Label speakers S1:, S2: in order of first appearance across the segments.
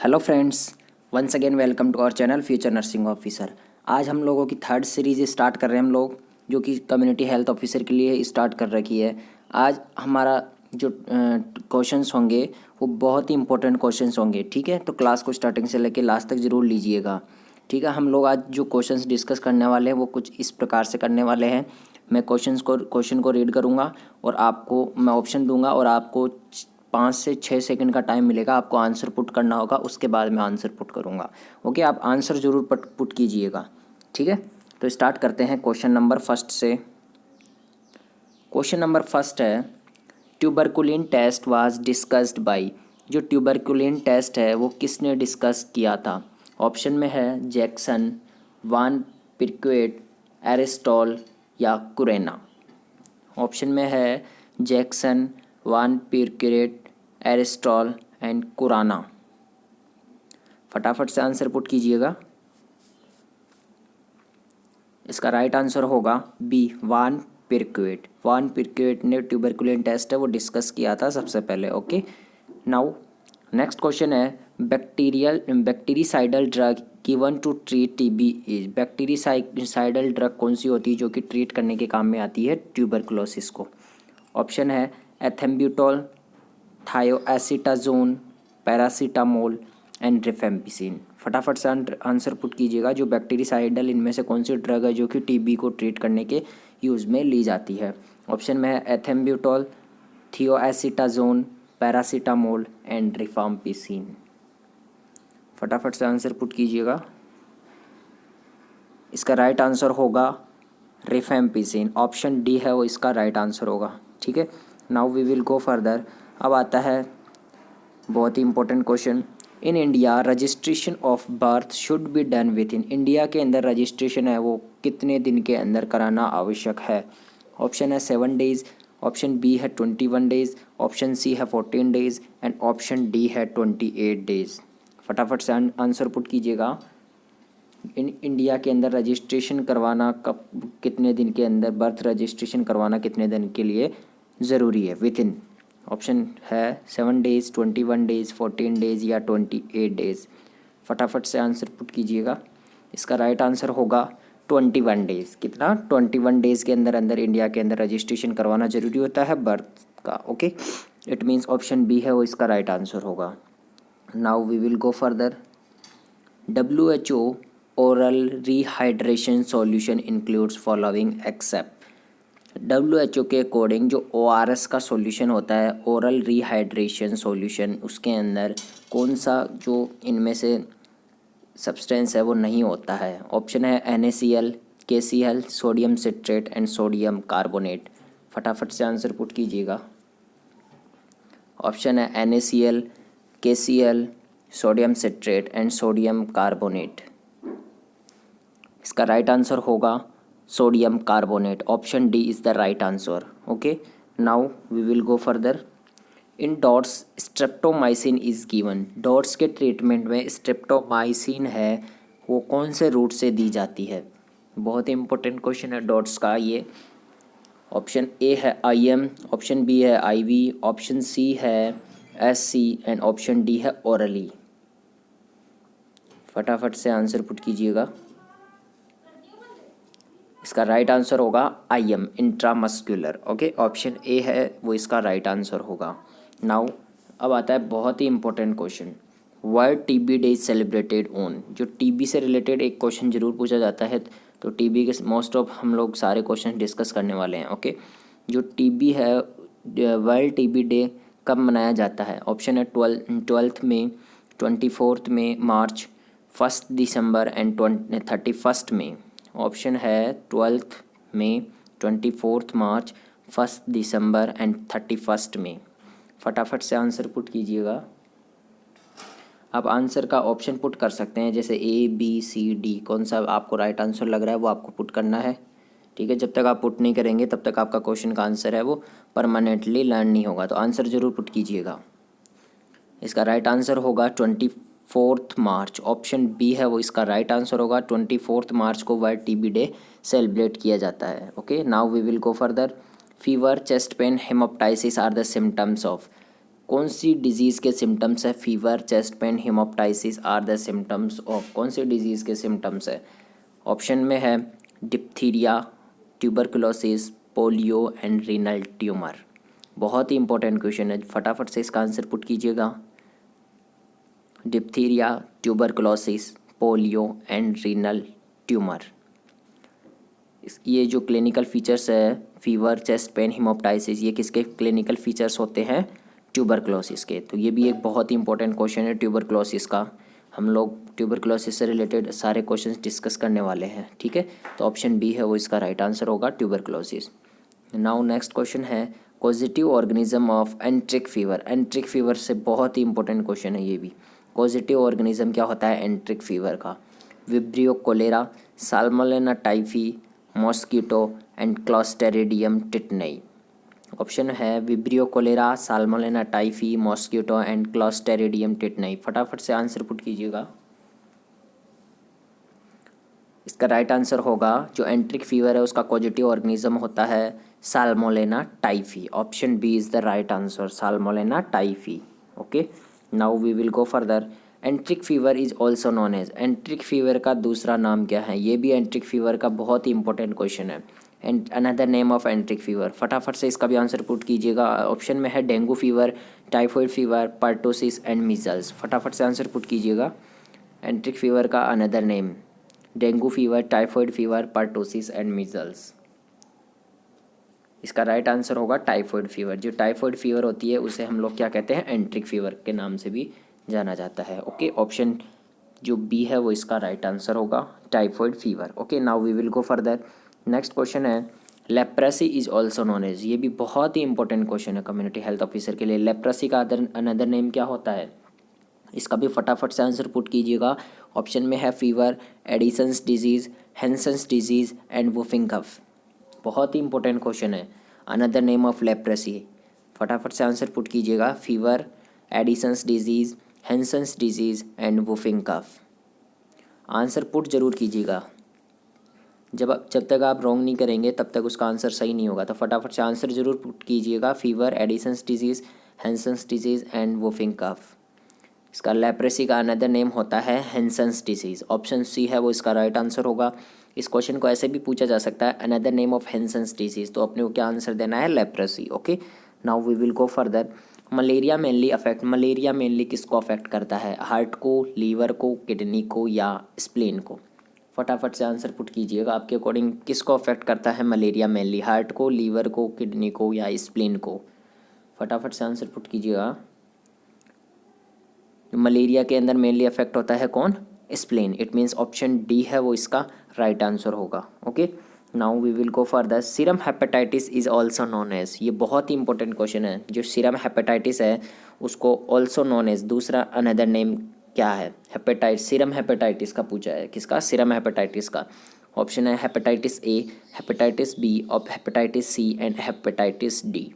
S1: Hello friends, once again welcome to our channel future nursing officer. आज हम लोगों की थर्ड सीरीज स्टार्ट कर रहे हैं हम लोग, जो कि कम्युनिटी हेल्थ ऑफिसर के लिए स्टार्ट कर रखी है। आज हमारा जो क्वेश्चंस होंगे वो बहुत ही इंपॉर्टेंट क्वेश्चंस होंगे, ठीक है। तो क्लास को स्टार्टिंग से लेकर लास्ट तक ज़रूर लीजिएगा, ठीक है। हम लोग आज जो क्वेश्चंस डिस्कस करने वाले हैं वो कुछ इस प्रकार से करने वाले हैं। मैं क्वेश्चन को रीड करूँगा और आपको मैं ऑप्शन दूंगा और आपको 5 से 6 सेकंड का टाइम मिलेगा, आपको आंसर पुट करना होगा। उसके बाद मैं आंसर पुट करूँगा। ओके, आप आंसर ज़रूर पुट कीजिएगा, ठीक है। तो स्टार्ट करते हैं क्वेश्चन नंबर फर्स्ट से। क्वेश्चन नंबर फर्स्ट है, tuberculin test was discussed by. जो ट्यूबरकुलिन टेस्ट है वो किसने डिस्कस किया था? ऑप्शन में है जैक्सन, वान पिर्क्वेट, एरिस्टॉल या कुरेना। ऑप्शन में है जैक्सन, वान पिर्क्वेट, एरिस्टॉल एंड कुराना। फटाफट से आंसर पुट कीजिएगा। इसका राइट आंसर होगा बी, वान पिर्क्वेट। वान पिर्क्वेट ने ट्यूबरकुलिन टेस्ट है वो डिस्कस किया था सबसे पहले। ओके, नाउ नेक्स्ट क्वेश्चन है, bactericidal drug given to treat TB is. Bactericidal drug कौन सी होती है जो कि ट्रीट करने के काम में आती है ट्यूबरकुलोसिस को? ऑप्शन है एथेम्ब्यूटोल, थायोएसिटाजोन, पैरासीटामोल एंड रिफेम्पिसिन। फटाफट से आंसर पुट कीजिएगा। जो बैक्टीरिसाइडल इनमें से कौन सी ड्रग है जो कि टीबी को ट्रीट करने के यूज़ में ली जाती है? ऑप्शन में है ethambutol, thioacetazone, paracetamol and rifampicin. फटाफट से आंसर पुट कीजिएगा। इसका राइट आंसर होगा रिफेम्पिसिन। ऑप्शन डी है वो इसका राइट आंसर होगा, ठीक है। Now we will go further. अब आता है बहुत ही important question. In India registration of birth should be done within. India के अंदर रजिस्ट्रेशन है वो कितने दिन के अंदर कराना आवश्यक है? ऑप्शन है 7 डेज, ऑप्शन बी है 21 डेज, ऑप्शन सी है 14 डेज एंड ऑप्शन डी है 28 डेज। फटाफट से आंसर पुट कीजिएगा। इन इंडिया के अंदर रजिस्ट्रेशन करवाना कब, कितने दिन के अंदर बर्थ रजिस्ट्रेशन करवाना कितने दिन के लिए ज़रूरी है विद इन? ऑप्शन है 7 डेज, 21 डेज, 14 डेज या 28 डेज। फटाफट से आंसर पुट कीजिएगा। इसका राइट आंसर होगा 21 डेज। कितना? 21 डेज के अंदर अंदर इंडिया के अंदर रजिस्ट्रेशन करवाना ज़रूरी होता है बर्थ का। Okay, it means option B है वो इसका राइट आंसर होगा। Now we will go further. WHO oral rehydration solution includes following except। WHO के अकॉर्डिंग जो ORS का सॉल्यूशन होता है, ओरल रिहाइड्रेशन सॉल्यूशन, उसके अंदर कौन सा जो इनमें से सब्सटेंस है वो नहीं होता है? ऑप्शन है NaCl, KCl, sodium citrate and sodium carbonate. फटाफट से आंसर पुट कीजिएगा। ऑप्शन है NaCl, KCl, sodium citrate and sodium carbonate. इसका राइट आंसर होगा sodium carbonate. Option D is the right answer. Okay, now we will go further. In DOTS streptomycin is given. DOTS के treatment में streptomycin है वो कौन से root से दी जाती है? बहुत ही इंपॉर्टेंट क्वेश्चन है डॉट्स का ये। ऑप्शन ए है IM, ऑप्शन बी है IV, ऑप्शन सी है SC एंड ऑप्शन डी है ओरली। फटाफट से आंसर पुट कीजिएगा। इसका राइट आंसर होगा IM, intramuscular. Okay, option A है वो इसका राइट आंसर होगा। नाउ अब आता है बहुत ही important question, world TB day is celebrated on. जो TB से रिलेटेड एक क्वेश्चन जरूर पूछा जाता है, तो TB के मोस्ट ऑफ हम लोग सारे क्वेश्चन डिस्कस करने वाले हैं। ओके, जो TB है, वर्ल्ड TB डे कब मनाया जाता है? ऑप्शन है 12 मई, 24 मई, मार्च, 1 दिसंबर एंड 31 मई। ऑप्शन है 12 मई, 24 मार्च, 1 दिसंबर एंड 31 मई। फटाफट से आंसर पुट कीजिएगा। आप आंसर का ऑप्शन पुट कर सकते हैं, जैसे ABCD, कौन सा आपको राइट आंसर लग रहा है वो आपको पुट करना है, ठीक है। जब तक आप पुट नहीं करेंगे तब तक आपका क्वेश्चन का आंसर है वो परमानेंटली लर्न नहीं होगा। तो आंसर ज़रूर पुट कीजिएगा। इसका राइट आंसर होगा 24 मार्च। ऑप्शन बी है वो इसका राइट आंसर होगा। 24 मार्च को वर्ल्ड TB डे सेलिब्रेट किया जाता है। Okay, now we will go further. Fever, chest pain, haemoptysis are the symptoms of. कौन सी डिजीज़ के सिम्टम्स है? Fever, chest pain, haemoptysis are the symptoms of, कौन सी डिजीज़ के सिम्टम्स है? ऑप्शन में है diphtheria, tuberculosis, polio and renal tumour. बहुत ही इंपॉर्टेंट क्वेश्चन है, फटाफट से इसका आंसर पुट कीजिएगा। Diphtheria, tuberculosis, polio and renal tumour. ये जो क्लिनिकल फीचर्स है, फीवर, चेस्ट पेन, हिमोप्टाइसिस, ये किसके क्लिनिकल फीचर्स होते हैं? ट्यूबरकुलोसिस के। तो ये भी एक बहुत ही इंपॉर्टेंट क्वेश्चन है ट्यूबरकुलोसिस का। हम लोग ट्यूबरकुलोसिस से रिलेटेड सारे क्वेश्चंस डिस्कस करने वाले हैं, ठीक है। तो ऑप्शन बी है वो इसका राइट आंसर होगा, ट्यूबरकुलोसिस। नाउ नेक्स्ट क्वेश्चन है positive organism of एंट्रिक fever. एंट्रिक fever से बहुत ही इंपॉर्टेंट क्वेश्चन है ये भी। पॉजिटिव ऑर्गेनिज्म क्या होता है एंट्रिक फीवर का? Vibrio cholerae, salmonella typhi, mosquito and clostridium tetani. Option है vibrio cholerae, salmonella typhi, mosquito and clostridium tetani. फटाफट से आंसर पुट कीजिएगा। इसका राइट आंसर होगा, जो एंट्रिक फीवर है उसका पॉजिटिव ऑर्गेनिज्म होता है salmonella typhi. Option B is the right answer, salmonella typhi. Okay, now we will go further. Enteric fever is also known as, enteric fever का दूसरा नाम क्या है? ये भी एंट्रिक फीवर का बहुत ही इंपॉर्टेंट क्वेश्चन है। And another name of एंट्रिक fever, फटाफट से इसका भी आंसर पुट कीजिएगा। ऑप्शन में है dengue fever, typhoid fever, pertussis and measles. फटाफट से आंसर पुट कीजिएगा। एंट्रिक फीवर का another name dengue fever, typhoid fever, pertussis and measles. इसका राइट आंसर होगा टाइफॉइड फीवर। जो टाइफॉइड फीवर होती है उसे हम लोग क्या कहते हैं? एंट्रिक फीवर के नाम से भी जाना जाता है। ओके, ऑप्शन जो बी है वो इसका राइट आंसर होगा, typhoid fever. Okay, now we will go further. Next question है leprosy is also known as. ये भी बहुत ही इंपॉर्टेंट क्वेश्चन है कम्युनिटी हेल्थ ऑफिसर के लिए। लेप्रेसी का अनदर नेम क्या होता है? इसका भी फटाफट से आंसर पुट कीजिएगा। ऑप्शन में है fever, Addison's disease, Hansen's disease and whooping cough. बहुत ही इंपॉर्टेंट क्वेश्चन है, अनदर नेम ऑफ लेप्रेसी। फटाफट से आंसर पुट कीजिएगा। Fever, Addison's disease, Hansen's disease and whooping cough. Answer put जरूर कीजिएगा। जब तक आप रॉन्ग नहीं करेंगे तब तक उसका आंसर सही नहीं होगा। तो फटाफट से आंसर जरूर पुट कीजिएगा। Fever, Addison's disease, Hansen's disease and whooping cough. इसका लेप्रेसी का अनदर नेम होता है हैंसन्स डिजीज़। ऑप्शन सी है वो इसका राइट आंसर होगा। इस क्वेश्चन को ऐसे भी पूछा जा सकता है, another name of Hansen's disease, तो अपने को क्या आंसर देना है? Leprosy. Okay, now we will go further. Malaria mainly affect, malaria mainly किसको अफेक्ट करता है? हार्ट को, लीवर को, किडनी को या स्प्लीन को? फटाफट से आंसर पुट कीजिएगा। आपके अकॉर्डिंग किसको अफेक्ट करता है मलेरिया मेनली? हार्ट को, लीवर को, किडनी को या स्प्लीन को? फटाफट से आंसर पुट कीजिएगा। मलेरिया के अंदर मेनली अफेक्ट होता है कौन? Spleen. It means option D है वो इसका राइट आंसर होगा। Okay, now we will go further. Serum hepatitis is also known as. ये बहुत ही इंपॉर्टेंट क्वेश्चन है। जो सीरम हेपेटाइटिस है उसको ऑल्सो नोन एज दूसरा अनदर नेम क्या है? हेपेटाइटिस, सीरम हेपेटाइटिस का पूछा है। किसका? सीरम हेपेटाइटिस का। ऑप्शन है हेपेटाइटिस ए, हेपेटाइटिस बी, और hepatitis C and hepatitis D.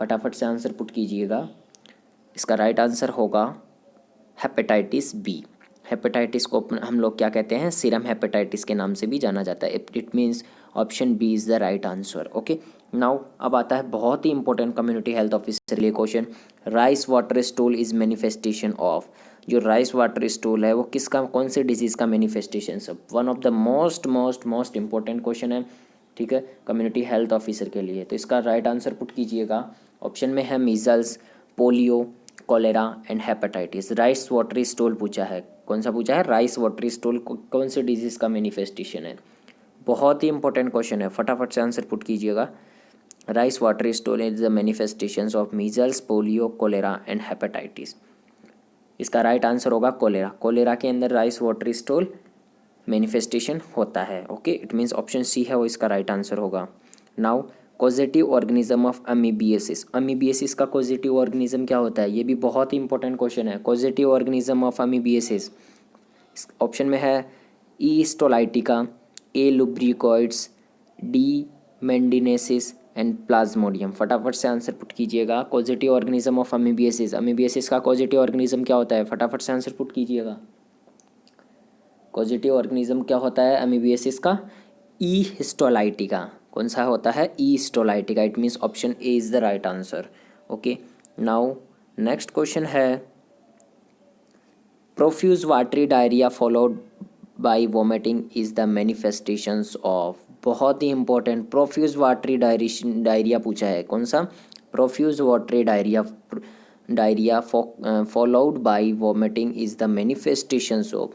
S1: फटाफट से आंसर पुट कीजिएगा। इसका राइट आंसर होगा हेपेटाइटिस बी। हेपेटाइटिस को हम लोग क्या कहते हैं? सीरम हेपेटाइटिस के नाम से भी जाना जाता है। It means option B is the right answer. Okay, now अब आता है बहुत ही इंपॉर्टेंट कम्युनिटी हेल्थ ऑफिसर के लिए क्वेश्चन। Rice water stool is manifestation of. जो राइस वाटर स्टूल है वो किसका, कौन से डिजीज़ का मैनिफेस्टेशन है? One of the most most most important question है, ठीक है, कम्युनिटी हेल्थ ऑफिसर के लिए। तो इसका राइट आंसर पुट कीजिएगा। ऑप्शन में है measles, polio, cholera and hepatitis. Rice watery stool पूछा है, कौन सा पूछा है? राइस वाटरी स्टूल कौन से डिजीज़ का मैनिफेस्टेशन है? बहुत ही इंपॉर्टेंट क्वेश्चन है, फटाफट से आंसर पुट कीजिएगा। Rice watery stool is the manifestations of measles, polio, cholera and hepatitis. इसका राइट आंसर होगा कोलेरा। कोलेरा के अंदर राइस वाटरी स्टूल मैनिफेस्टेशन होता है। Okay, it means option C है वो इसका राइट आंसर होगा। Now causative organism of amoebiasis. Amoebiasis का कॉजेटिव ऑर्गेनिज्म क्या होता है? ये भी बहुत ही इंपॉर्टेंट क्वेश्चन है। Causative organism of amoebiasis option में है ई histolytica, A lumbricoides, D medinensis and plasmodium. फटाफट से आंसर पुट कीजिएगा। Causative organism of amoebiasis, amoebiasis का कॉजेटिव ऑर्गेनिज्म क्या होता है? फटाफट से आंसर पुट कीजिएगा। कॉजेटिव ऑर्गेनिज्म क्या होता है अमीबियासिस का? E histolytica. कौन सा होता है? E histolytica. It means option A is the right answer. Okay, now next question है profuse watery diarrhoea followed by vomiting is the manifestations of, बहुत ही इंपॉर्टेंट, प्रोफ्यूज वाटरी डायरिया पूछा है। कौन सा? Profuse watery diarrhoea followed by vomiting is the manifestations of.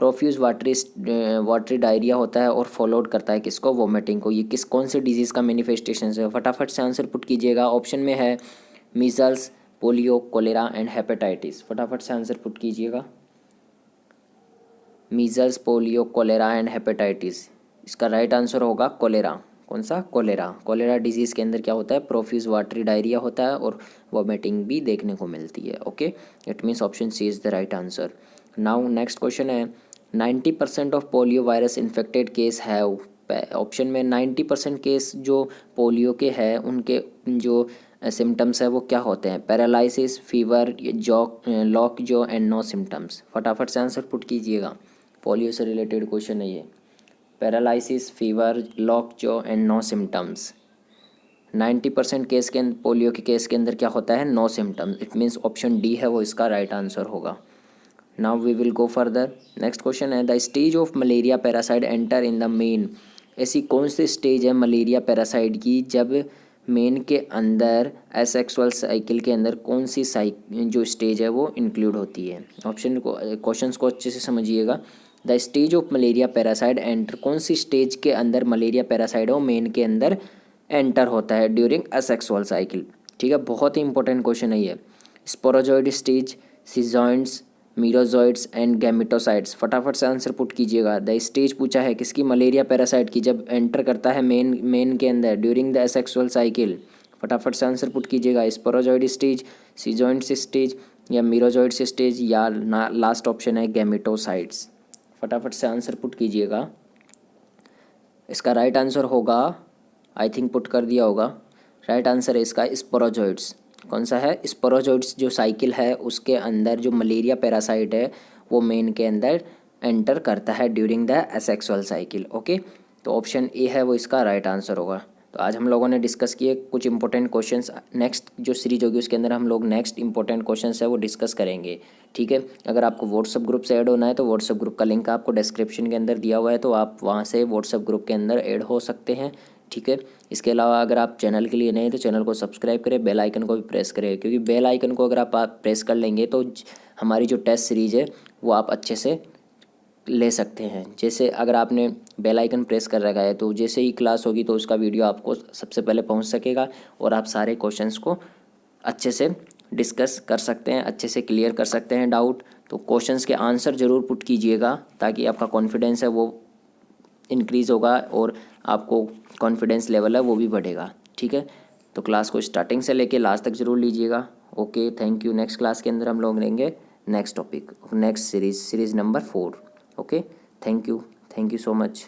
S1: Profuse watery diarrhoea होता है और फॉलोड करता है किसको? वोमिटिंग को। ये कौन से डिजीज़ का मैनिफेस्टेशन है? फटाफट से आंसर पुट कीजिएगा। ऑप्शन में है measles, polio, cholera and hepatitis. फटाफट से आंसर पुट कीजिएगा। Measles, polio, cholera and hepatitis. इसका राइट आंसर होगा कोलेरा। कौन सा? कोलेरा। कोलेरा डिजीज़ के अंदर क्या होता है? प्रोफ्यूज वाटरी डायरिया होता है और वोमिटिंग भी देखने को मिलती है। Okay, it means option C is the right answer. Now next question है 90% of polio virus infected case have. Option में 90% केस जो पोलियो के हैं उनके जो सिम्टम्स है वो क्या होते हैं? Paralysis, fever, lockjaw and no symptoms. फटाफट से आंसर पुट कीजिएगा। पोलियो से रिलेटेड क्वेश्चन है ये। Paralysis, fever, lockjaw and no symptoms. 90% case के पोलियो के केस के अंदर क्या होता है? No symptoms. It means option D है वो इसका राइट आंसर होगा। Now we will go further. Next question है the stage of malaria parasite enter in the man. ऐसी कौन सी स्टेज है मलेरिया पैरासाइट की जब मेन के अंदर एसेक्सुअल साइकिल के अंदर कौन सी जो स्टेज है वो इंक्लूड होती है? ऑप्शन को क्वेश्चंस को अच्छे से समझिएगा। The stage of malaria parasite enter, कौन सी स्टेज के अंदर मलेरिया पैरासाइट हो मेन के अंदर एंटर होता है ड्यूरिंग एसेक्सुअल साइकिल? ठीक है, बहुत ही इंपॉर्टेंट क्वेश्चन है ये। Sporozoite stage, schizonts, merozoites and gametocytes. फटाफट से आंसर पुट कीजिएगा। द स्टेज पूछा है किसकी? मलेरिया पैरासाइट की, जब एंटर करता है मेन के अंदर ड्यूरिंग द एसेक्सुअल साइकिल। फटाफट से आंसर पुट कीजिएगा। स्पोरोजॉइड स्टेज, सिजॉइड्स स्टेज या मीरोजॉइड्स स्टेज या लास्ट ऑप्शन है गैमेटोसाइट्स। फटाफट से आंसर पुट कीजिएगा। इसका राइट आंसर होगा, आई थिंक पुट कर दिया होगा। राइट आंसर है इसका स्पोरोजॉइड्स। कौन सा है? स्पोरोजॉइड्स जो साइकिल है उसके अंदर जो मलेरिया पैरासाइट है वो मेन के अंदर एंटर करता है during the asexual cycle. Okay, तो ऑप्शन ए है वो इसका राइट आंसर होगा। तो आज हम लोगों ने डिस्कस किए कुछ इंपॉर्टेंट क्वेश्चंस। नेक्स्ट जो सीरीज होगी उसके अंदर हम लोग नेक्स्ट इंपॉर्टेंट क्वेश्चंस है वो डिस्कस करेंगे। ठीक है, अगर आपको व्हाट्सअप ग्रुप से ऐड होना है तो व्हाट्सअप ग्रुप का लिंक आपको डिस्क्रिप्शन के अंदर दिया हुआ है, तो आप वहाँ से व्हाट्सअप ग्रुप के अंदर ऐड हो सकते हैं। ठीक है, इसके अलावा अगर आप चैनल के लिए नए हैं तो चैनल को सब्सक्राइब करें, बेल आइकन को भी प्रेस करें, क्योंकि बेल आइकन को अगर आप प्रेस कर लेंगे तो हमारी जो टेस्ट सीरीज़ है वो आप अच्छे से ले सकते हैं। जैसे अगर आपने बेल आइकन प्रेस कर रखा है तो जैसे ही क्लास होगी तो उसका वीडियो आपको सबसे पहले पहुंच सकेगा और आप सारे क्वेश्चंस को अच्छे से डिस्कस कर सकते हैं, अच्छे से क्लियर कर सकते हैं डाउट। तो क्वेश्चंस के आंसर ज़रूर पुट कीजिएगा ताकि आपका कॉन्फिडेंस है वो इंक्रीज़ होगा और आपको कॉन्फिडेंस लेवल है वो भी बढ़ेगा। ठीक है, तो क्लास को स्टार्टिंग से लेके लास्ट तक ज़रूर लीजिएगा। Okay, thank you. Next class के अंदर हम लोग लेंगे next topic, next series number 4। Okay, thank you so much.